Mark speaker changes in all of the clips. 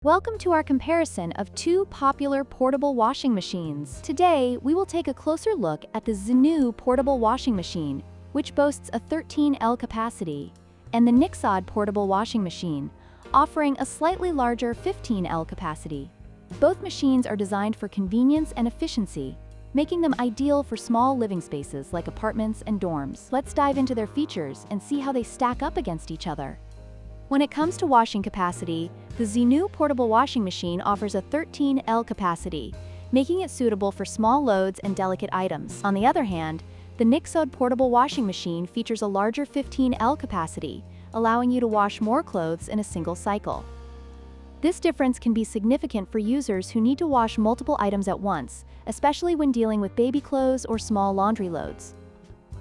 Speaker 1: Welcome to our comparison of two popular portable washing machines. Today, we will take a closer look at the Zenu portable washing machine, which boasts a 13L capacity, and the Nixod portable washing machine, offering a slightly larger 15L capacity. Both machines are designed for convenience and efficiency, making them ideal for small living spaces like apartments and dorms. Let's dive into their features and see how they stack up against each other. When it comes to washing capacity, the Zenu portable washing machine offers a 13L capacity, making it suitable for small loads and delicate items. On the other hand, the Nixod portable washing machine features a larger 15L capacity, allowing you to wash more clothes in a single cycle. This difference can be significant for users who need to wash multiple items at once, especially when dealing with baby clothes or small laundry loads.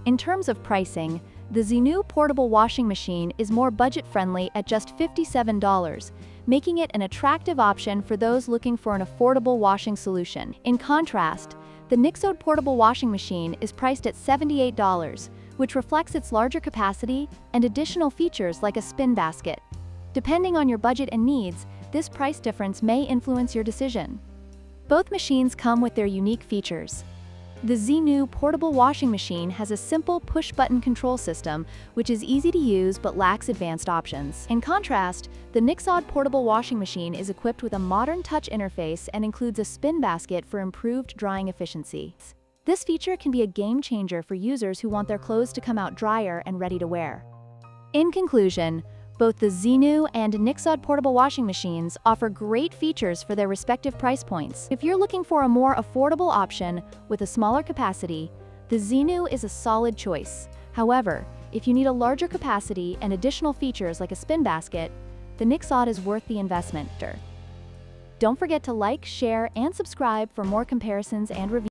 Speaker 1: In terms of pricing, the Zenu portable washing machine is more budget-friendly at just $57, making it an attractive option for those looking for an affordable washing solution. In contrast, the Nixod portable washing machine is priced at $78, which reflects its larger capacity and additional features like a spin basket. Depending on your budget and needs, this price difference may influence your decision. Both machines come with their unique features. The Zenu portable washing machine has a simple push-button control system, which is easy to use but lacks advanced options. In contrast, the Nixod portable washing machine is equipped with a modern touch interface and includes a spin basket for improved drying efficiency. This feature can be a game changer for users who want their clothes to come out drier and ready to wear. In conclusion, both the Zenu and Nixod portable washing machines offer great features for their respective price points. If you're looking for a more affordable option with a smaller capacity, the Zenu is a solid choice. However, if you need a larger capacity and additional features like a spin basket, the Nixod is worth the investment. Don't forget to like, share, and subscribe for more comparisons and reviews.